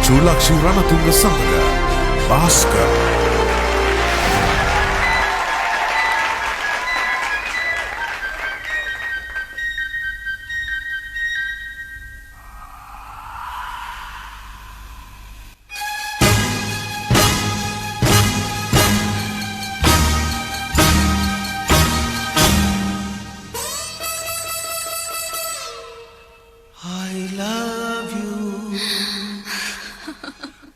චූලක්ෂි රණතුංග සමග භාස්කර්.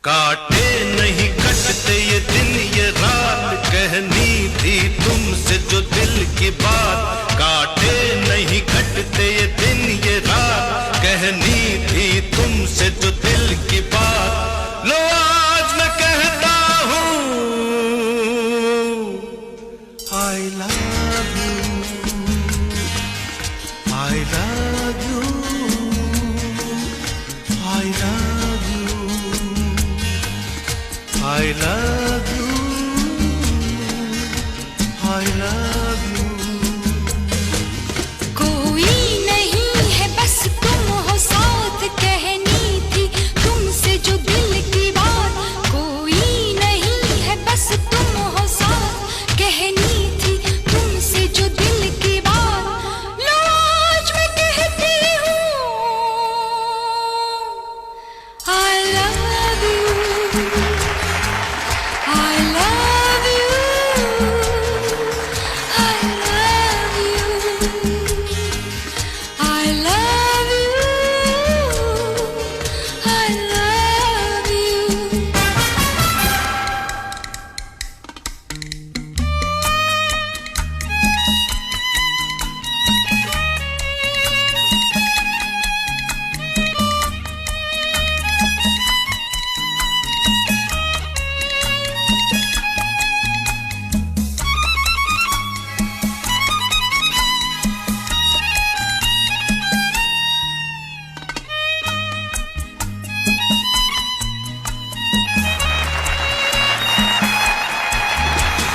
काटे नहीं कटते ये दिन ये रात कहनी थी तुमसे जो दिल की बात काटे नहीं कटते ये दिन ये रात कहनी थी तुमसे जो दिल की बात लो आज मैं कहता हूँ I love you I love you I love you I love you, I love you. कोई नहीं है बस तुम हो साथ कहनी थी तुमसे जो दिल की बात कोई नहीं है बस तुम हो साथ कहनी थी तुमसे जो दिल की बात लो आज मैं कहती हूँ I love you I love you I love you I love you I love you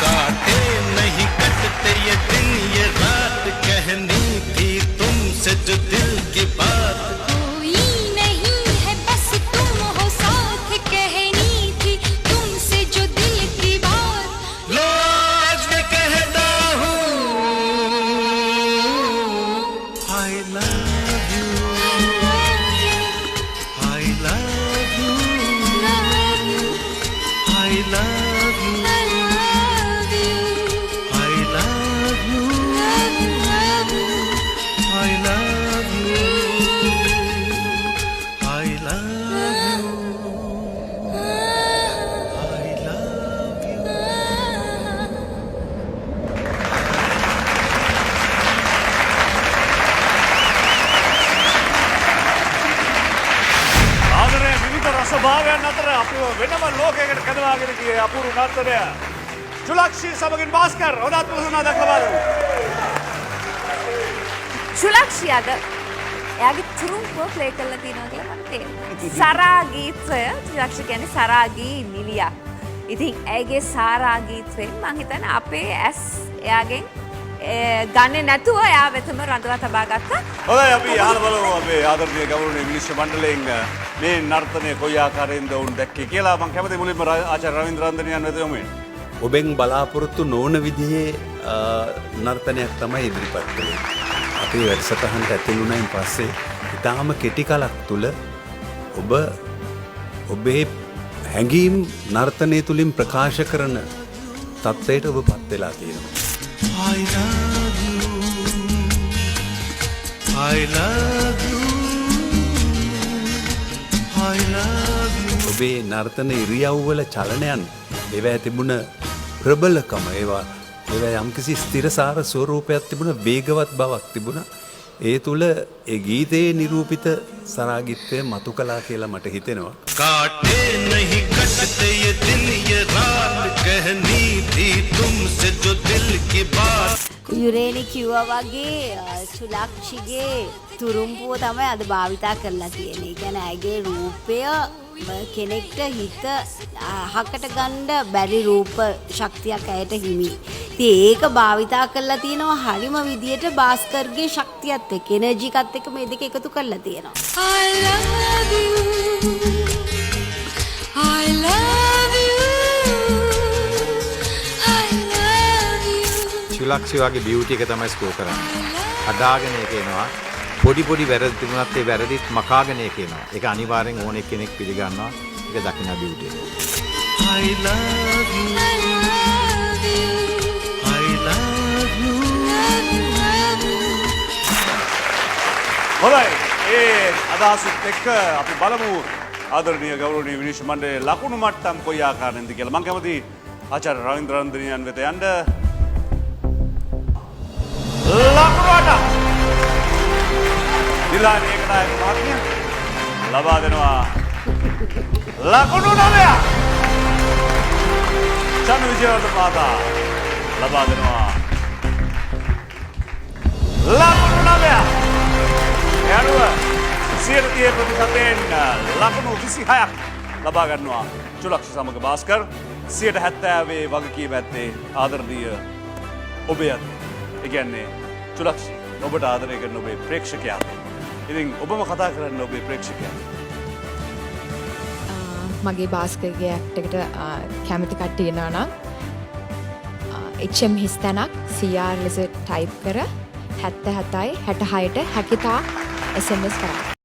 काटे नहीं कटते ये दिन ये रात कहनी थी तुमसे जो दिल की बात कोई नहीं है बस तुम हो साथ कहनी थी तुमसे जो दिल की बात लो आज मैं कहता हूँ I love you I love you I love you I love you I love you I love you I love you ආදරය විවිධ රසභාවයන් අතර අපිව වෙනම ලෝකයකට කැඳවාගෙන ගියේ අපූර්ව නර්තනය චුලක්ෂි සමගින් භාස්කර් ඔදාත් පුදුනා දක්වලා දෙමු. චුලක්ෂි අද එයාගේ තුරුම්පුව ප්ලේ කරලා තියෙනවා කියලා මට තේරෙනවා. සරා ගීතය චුලක්ෂි කියන්නේ සරාගී නිලියා. ඉතින් ඇයගේ සාරා ගීතයෙන් මං හිතන්නේ අපේ ඇස් එයාගෙන් ගන්නේ නැතුව එයා වෙතම රඳවා තබා ගත්තා. හොඳයි අපි අහලා බලමු අපේ ආදරණීය ගෞරවනීය මිනිස්සු මණ්ඩලයෙන් මේ නර්තනය කොයි ආකාරයෙන්ද වුන් දැක්කේ කියලා මම කැමති මුලින්ම ආචාර්ය රවීන්ද්‍ර රන්දනියන් වෙත යමු. ඔබෙන් බලාපොරොත්තු නොවන විදිහේ නර්තනයක් තමයි ඉදිරිපත් කළේ. අපි වැඩසටහනට ඇතුළු වුණායින් පස්සේ ඉතාම කෙටි කලක් තුල ඔබ ඔබේ හැඟීම් නර්තනය තුලින් ප්‍රකාශ කරන තත්ත්වයට ඔබ පත් වෙලා තියෙනවා. I love you I love you I love you ඔබේ නර්තන ඉරියව්වල චලනයන් ඒවා තිබුණ ප්‍රබලකම ඒවා යම්කිසි ස්ථිරසාර ස්වරූපයක් තිබුණ වේගවත් බවක් තිබුණ ඒ තුල ඒ ගීතයේ නිරූපිත සරාගීත්වය මතු කළා කියලා මට හිතෙනවා. काटे नहीं कटते ये दिन ये रात कहनी थी तुमसे जो दिल की बात යුරේනි කිව්වා වගේ චුලක්ෂිගේ තුරුම්පුව තමයි අද භාවිතා කරලා තියෙන්නේ. ඒ කියන්නේ ඇගේ රූපය කෙනෙක්ට හිත අහකට ගන්න බැරි රූප ශක්තියක් ඇයට හිමි. ඉතින් ඒක භාවිතා කරලා තියෙනවා හරිම විදියට භාස්කර්ගේ ශක්තියත් එක්ක එනර්ජි එකත් එක්ක මේ දෙක එකතු කරලා තියෙනවා. I love you චුලක්ෂි වගේ බියුටි එක තමයි ස්කෝර් කරන්නේ. අදාගෙන ඒක එනවා. පොඩි පොඩි වැරදි තිබුණත් ඒ වැරදිත් මකාගෙන ඒක එනවා. ඒක අනිවාර්යෙන් ඕන කෙනෙක් පිළිගන්නවා. ඒක දකින්න බියුටි එක. I love you. I love you. හොඳයි. ඒ අදහසත් එක්ක අපි බලමු ආදරණීය ගෞරවනීය විනිශ්චය මණ්ඩලයේ ලකුණු මට්ටම් කොයි ආකාරයෙන්ද කියලා. මම කැමති ආචාර්ය රවීන්ද්‍ර රන්දනියන් වෙත යන්න. ලකුණු අට. දිලානි ඒකනායක මහත්මිය ලබා දෙනවා ලකුණු 9. චන්න විජේවර්ධන මහතා ලබා දෙනවා ලකුණු 9. යනුව 130% ලකුණු 26ක් ලබා ගන්නවා චුලක්ෂි සමග භාස්කර්. 70% වගකීම ඇත්තේ ආදරණීය ඔබේ අත. ඒ කියන්නේ චුලක්ෂි ඔබට ආදරය කරන ඔබේ ප්‍රේක්ෂකයා. ඉතින් ඔබම කතා කරන්න ඔබේ ප්‍රේක්ෂකයා. මගේ භාස්කර්ගේ ඇක්ට් එකට කැමති කට්ටිය ඉන්නවා නම් HM හිස්තැනක් CR ලෙස ටයිප් කර 77 66ට හැකිතා SMS කරන්න.